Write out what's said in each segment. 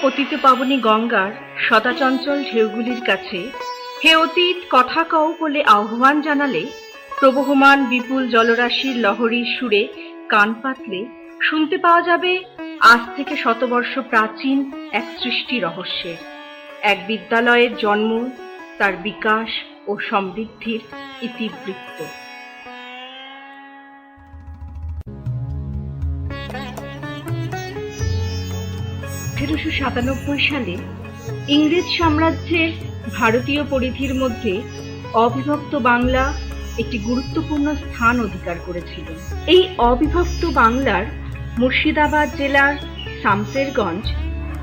পতিত পাবনী গঙ্গার সদাচঞ্চল ঢেউগুলির কাছে হে অতীত কথা কও বলে আহ্বান জানালে প্রবহমান বিপুল জলরাশির লহরীর সুরে কান পাতলে শুনতে পাওয়া যাবে আজ থেকে শতবর্ষ প্রাচীন এক সৃষ্টি রহস্যের, এক বিদ্যালয়ের জন্ম, তার বিকাশ ও সমৃদ্ধির ইতিবৃত্ত। 1897 সালে ইংরেজ সাম্রাজ্যের ভারতীয় পরিধির মধ্যে অবিভক্ত বাংলা একটি গুরুত্বপূর্ণ স্থান অধিকার করেছিল। এই অবিভক্ত বাংলার মুর্শিদাবাদ জেলার শামসেরগঞ্জ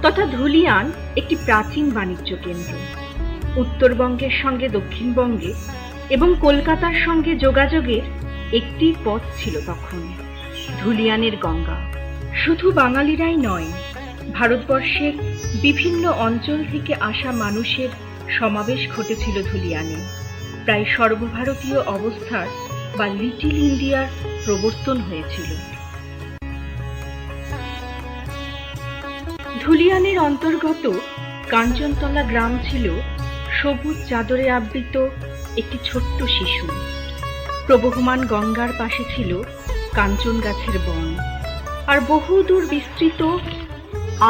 তথা ধুলিয়ান একটি প্রাচীন বাণিজ্য কেন্দ্র। উত্তরবঙ্গের সঙ্গে দক্ষিণবঙ্গে এবং কলকাতার সঙ্গে যোগাযোগের একটি পথ ছিল তখন, ধুলিয়ানের গঙ্গা। শুধু বাঙালিরাই নয়, ভারতবর্ষের বিভিন্ন অঞ্চল থেকে আসা মানুষের সমাবেশ ঘটেছিল ধুলিয়ানে। প্রায় সর্বভারতীয় অবস্থার বা লিটল ইন্ডিয়ার প্রবর্তন হয়েছিল। ধুলিয়ানের অন্তর্গত কাঞ্চনতলা গ্রাম ছিল সবুজ চাদরে আবৃত একটি ছোট্ট শিশু। প্রবহমান গঙ্গার পাশে ছিল কাঞ্চন গাছের বন আর বহুদূর বিস্তৃত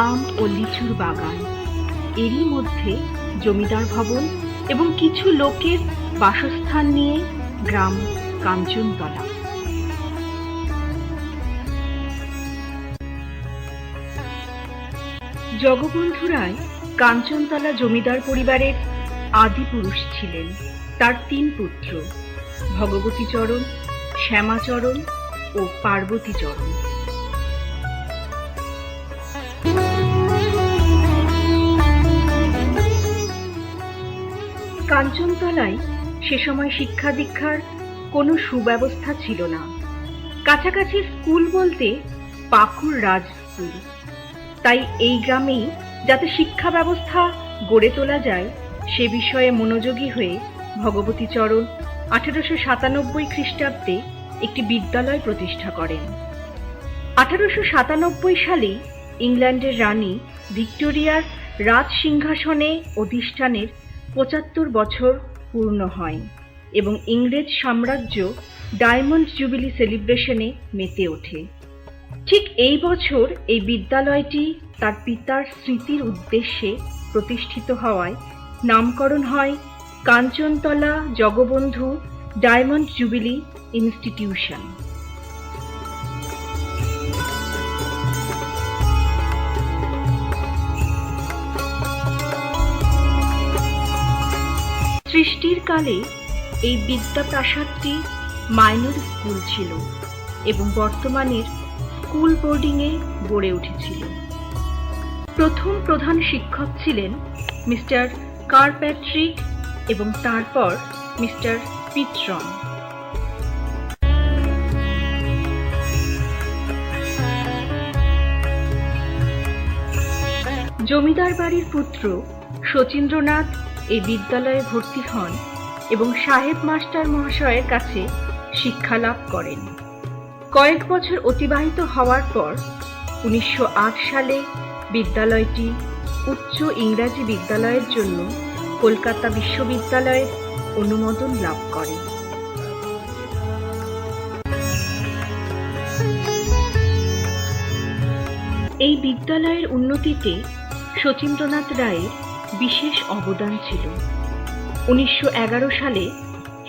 আম ও লিচুর বাগান। এরই মধ্যে জমিদার ভবন এবং কিছু লোকের বাসস্থান নিয়ে গ্রাম কাঞ্চনতলা। জগবন্ধু রায় কাঞ্চনতলা জমিদার পরিবারের আদি পুরুষ ছিলেন। তার 3 পুত্র, ভগবতীচরণ, শ্যামাচরণ ও পার্বতীচরণ। কাঞ্চনতলায় সে সময় শিক্ষা দীক্ষার কোনো সুব্যবস্থা ছিল না। কাছাকাছি স্কুল বলতে পাকুড় রাজ স্কুল। তাই এই গ্রামেই যাতে শিক্ষা ব্যবস্থা গড়ে তোলা যায় সে বিষয়ে মনোযোগী হয়ে ভগবতীচরণ 1897 খ্রিস্টাব্দে একটি বিদ্যালয় প্রতিষ্ঠা করেন। 1897 সালে ইংল্যান্ডের রানী ভিক্টোরিয়ার রাজ সিংহাসনে অধিষ্ঠানের 75 বছর পূর্ণ হয় এবং ইংরেজ সাম্রাজ্য ডায়মন্ড জুবিলি সেলিব্রেশনে মেতে ওঠে। ঠিক এই বছর এই বিদ্যালয়টি তার পিতার স্মৃতির উদ্দেশ্যে প্রতিষ্ঠিত হওয়ায় নামকরণ হয় Kanchantala Jagabandhu diamond jubilee institution. সৃষ্টির কালে এই বিদ্যাপ্রাসাদটি মাইনর স্কুল ছিল এবং বর্তমানের স্কুল বোর্ডিংয়ে গড়ে উঠেছিল। প্রথম প্রধান শিক্ষক ছিলেন মিস্টার কারপ্যাট্রিক এবং তারপর মিস্টার পিট্রন। জমিদার বাড়ির পুত্র শচীন্দ্রনাথ এই বিদ্যালয়ে ভর্তি হন এবং সাহেব মাস্টার মহাশয়ের কাছে শিক্ষা লাভ করেন। কয়েক বছর অতিবাহিত হওয়ার পর 1908 সালে বিদ্যালয়টি উচ্চ ইংরাজি বিদ্যালয়ের জন্য কলকাতা বিশ্ববিদ্যালয়ের অনুমোদন লাভ করে। এই বিদ্যালয়ের উন্নতিতে শচীন্দ্রনাথ রায়ের বিশেষ অবদান ছিল। 1911 সালে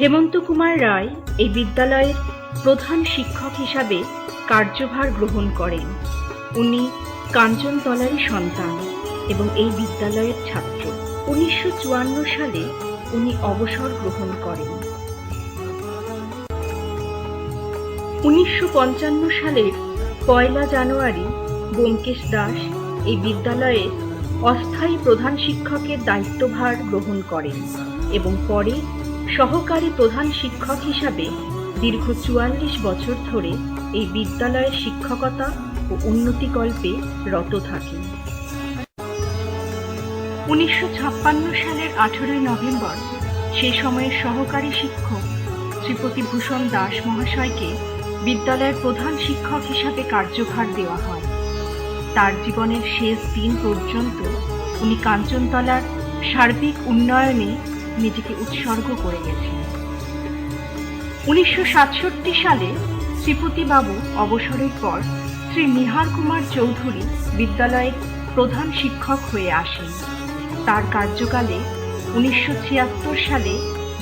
হেমন্ত কুমার রায় এই বিদ্যালয়ের প্রধান শিক্ষক হিসাবে কার্যভার গ্রহণ করেন। উনি কাঞ্চনতলারই সন্তান এবং এই বিদ্যালয়ের ছাত্র। 1954 সালে উনি অবসর গ্রহণ করেন। 1955 সালের 1 জানুয়ারি ব্যোমকেশ দাস এই বিদ্যালয়ের অস্থায়ী প্রধান শিক্ষকের দায়িত্বভার গ্রহণ করেন এবং পরে সহকারী প্রধান শিক্ষক হিসাবে দীর্ঘ 44 বছর ধরে এই বিদ্যালয়ের শিক্ষকতা ও উন্নতিকল্পে রত থাকেন। 1956 সালের 18 নভেম্বর সেই সময়ের সহকারী শিক্ষক শ্রীপতি ভূষণ দাস মহাশয়কে বিদ্যালয়ের প্রধান শিক্ষক হিসাবে কার্যভার দেওয়া হয়। তার জীবনের শেষ দিন পর্যন্ত উনি কাঞ্চনতলার সার্বিক উন্নয়নে নিজেকে উৎসর্গ করে গেছেন। 1967 সালে শ্রীপতিবাবু অবসরের পর শ্রী নিহার কুমার চৌধুরী বিদ্যালয়ের প্রধান শিক্ষক হয়ে আসেন। তার কার্যকালে 1976 সালে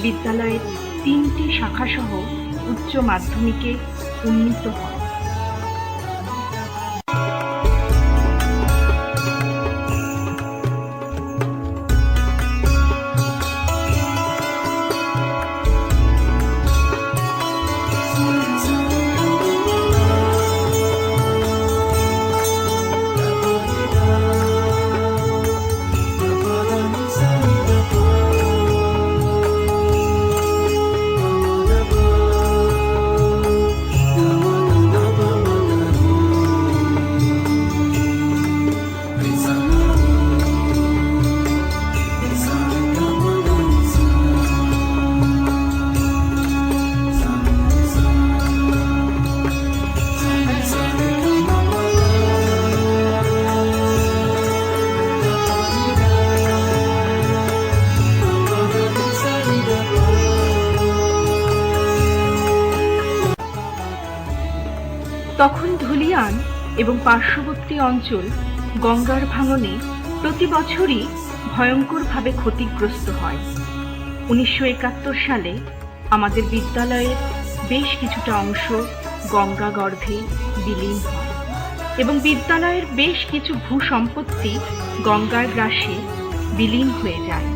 বিদ্যালয়ের 3টি শাখাসহ উচ্চ মাধ্যমিকে উন্নীত হয়। তখন ধুলিয়ান এবং পার্শ্ববর্তী অঞ্চল গঙ্গার ভাঙনে প্রতি বছরই ভয়ঙ্করভাবে ক্ষতিগ্রস্ত হয়। 1971 সালে আমাদের বিদ্যালয়ের বেশ কিছুটা অংশ গঙ্গা গর্ভে বিলীন হয় এবং বিদ্যালয়ের বেশ কিছু ভূসম্পত্তি গঙ্গার গ্রাসে বিলীন হয়ে যায়।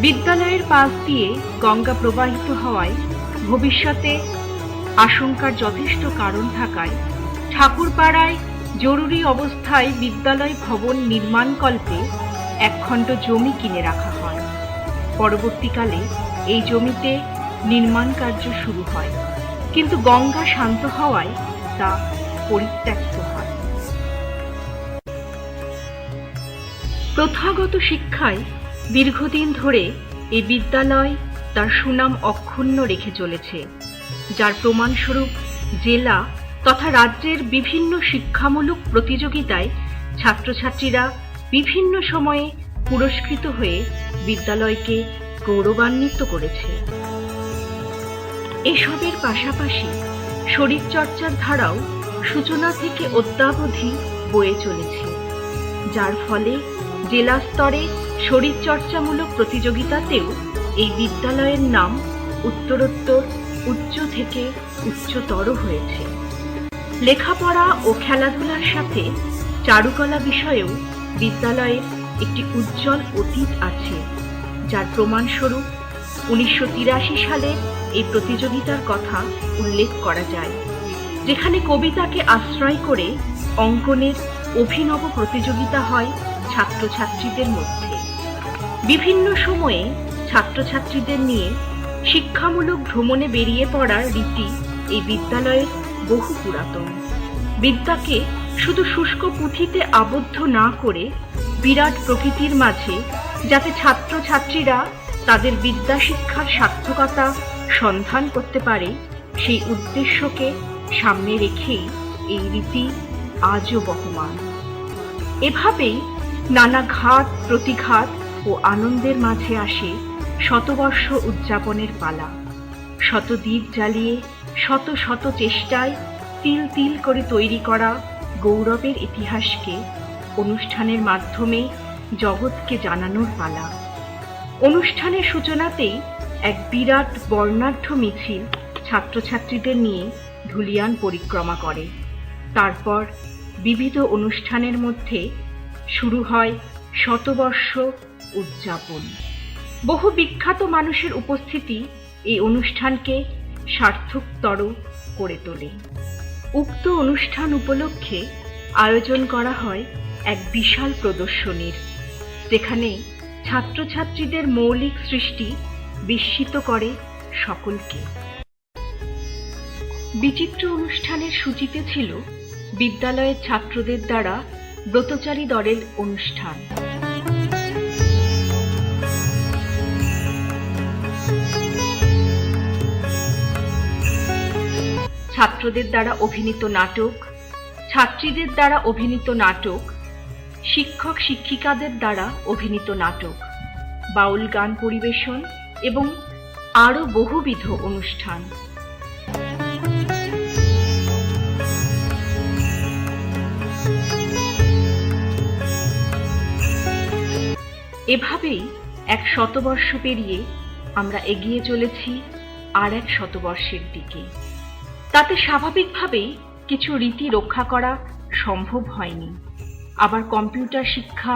বিদ্যালয়ের পাশ দিয়ে গঙ্গা প্রবাহিত হওয়ায় ভবিষ্যতে আশঙ্কার যথেষ্ট কারণ থাকায় ঠাকুরপাড়ায় জরুরি অবস্থায় বিদ্যালয় ভবন নির্মাণকল্পে একখণ্ড জমি কিনে রাখা হয়। পরবর্তীকালে এই জমিতে নির্মাণ কার্য শুরু হয়, কিন্তু গঙ্গা শান্ত হওয়ায় তা পরিত্যক্ত হয়। প্রথাগত শিক্ষায় দীর্ঘদিন ধরে এই বিদ্যালয় তার সুনাম অক্ষুণ্ণ রেখে চলেছে, যার প্রমাণস্বরূপ জেলা তথা রাজ্যের বিভিন্ন শিক্ষামূলক প্রতিযোগিতায় ছাত্রছাত্রীরা বিভিন্ন সময়ে পুরস্কৃত হয়ে বিদ্যালয়কে গৌরবান্বিত করেছে। এসবের পাশাপাশি শরীরচর্চার ধারাও সূচনা থেকে অদ্যাবধি বয়ে চলেছে, যার ফলে জেলা স্তরে শরীরচর্চামূলক প্রতিযোগিতাতেও এই বিদ্যালয়ের নাম উত্তরোত্তর উচ্চ থেকে উচ্চতর হয়েছে। লেখাপড়া ও খেলাধুলার সাথে চারুকলা বিষয়েও বিদ্যালয়ের একটি উজ্জ্বল অতীত আছে, যার প্রমাণস্বরূপ 1983 সালে এই প্রতিযোগিতার কথা উল্লেখ করা যায়, যেখানে কবিতাকে আশ্রয় করে অঙ্কনের অভিনব প্রতিযোগিতা হয় ছাত্রছাত্রীদের মধ্যে। বিভিন্ন সময়ে ছাত্রছাত্রীদের নিয়ে শিক্ষামূলক ভ্রমণে বেরিয়ে পড়ার রীতি এই বিদ্যালয়ের বহু পুরাতন। বিদ্যাকে শুধু শুষ্ক পুঁথিতে আবদ্ধ না করে বিরাট প্রকৃতির মাঝে যাতে ছাত্রছাত্রীরা তাদের বিদ্যা শিক্ষার সার্থকতা সন্ধান করতে পারে, সেই উদ্দেশ্যকে সামনে রেখেই এই রীতি আজও বহমান। এভাবেই নানা ঘাত প্রতিঘাত ও আনন্দের মাঝে আসে শতবর্ষ উদযাপনের পালা। শত দ্বীপ জ্বালিয়ে শত শত চেষ্টায় তিল তিল করে তৈরি করা গৌরবের ইতিহাসকে অনুষ্ঠানের মাধ্যমে জগৎকে জানানোর পালা। অনুষ্ঠানের সূচনাতেই এক বিরাট বর্ণাঢ্য মিছিল ছাত্রছাত্রীদের নিয়ে ধুলিয়ান পরিক্রমা করে। তারপর বিবিধ অনুষ্ঠানের মধ্যে শুরু হয় শতবর্ষ উদযাপন। বহু বিখ্যাত মানুষের উপস্থিতি এই অনুষ্ঠানকে সার্থকতর করে তোলে। উক্ত অনুষ্ঠান উপলক্ষে আয়োজন করা হয় এক বিশাল প্রদর্শনীর, যেখানে ছাত্রছাত্রীদের মৌলিক সৃষ্টি বিস্মিত করে সকলকে। বিচিত্র অনুষ্ঠানের সূচিতে ছিল বিদ্যালয়ের ছাত্রদের দ্বারা ব্রতচারী দলের অনুষ্ঠান। ছাত্রদের দ্বারা অভিনীত নাটক, ছাত্রীদের দ্বারা অভিনীত নাটক, শিক্ষক শিক্ষিকাদের দ্বারা অভিনীত নাটক, বাউল গান পরিবেশন এবং আরও বহুবিধ অনুষ্ঠান। এভাবেই এক শতবর্ষ পেরিয়ে আমরা এগিয়ে চলেছি আর এক শতবর্ষের দিকে। তাতে স্বাভাবিকভাবেই কিছু রীতি রক্ষা করা সম্ভব হয়নি। আবার কম্পিউটার শিক্ষা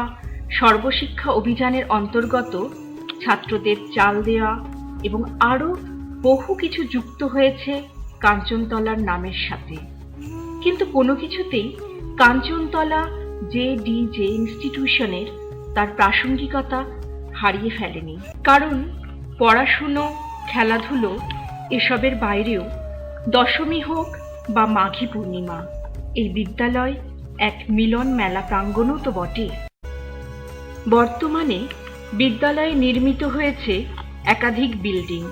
সর্বশিক্ষা অভিযানের অন্তর্গত ছাত্রদের চাল দেওয়া এবং আরও বহু কিছু যুক্ত হয়েছে কাঞ্চনতলার নামের সাথে। কিন্তু কোনো কিছুতেই কাঞ্চনতলা JDJ ইনস্টিটিউশনের তার প্রাসঙ্গিকতা হারিয়ে ফেলেনি। কারণ পড়াশুনো, খেলাধুলো এসবের বাইরেও দশমী হোক বা মাঘী পূর্ণিমা, এই বিদ্যালয় এক মিলন মেলা প্রাঙ্গণও তো বটে। বর্তমানে বিদ্যালয়ে নির্মিত হয়েছে একাধিক বিল্ডিং।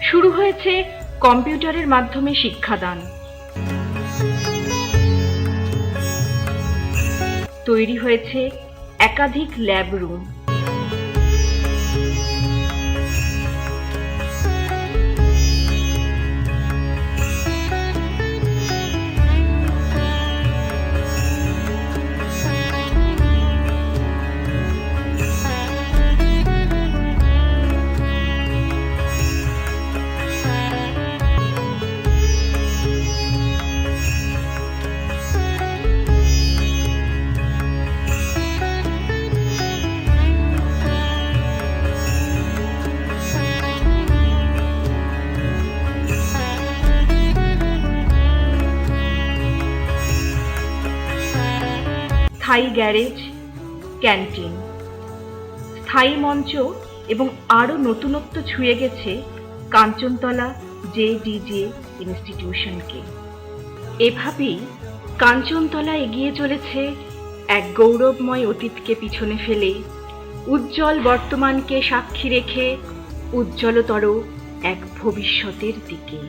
শুরু হয়েছে কম্পিউটারের মাধ্যমে শিক্ষাদান, তৈরি হয়েছে একাধিক ল্যাব রুম, স্থায়ী গ্যারেজ, ক্যান্টিন, স্থায়ী মঞ্চ এবং আরও নতুনত্ব ছুঁয়ে গেছে কাঞ্চনতলা JDJ ইনস্টিটিউশনকে। এভাবেই কাঞ্চনতলা এগিয়ে চলেছে এক গৌরবময় অতীতকে পিছনে ফেলে, উজ্জ্বল বর্তমানকে সাক্ষী রেখে উজ্জ্বলতর এক ভবিষ্যতের দিকে।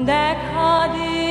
দেখা দে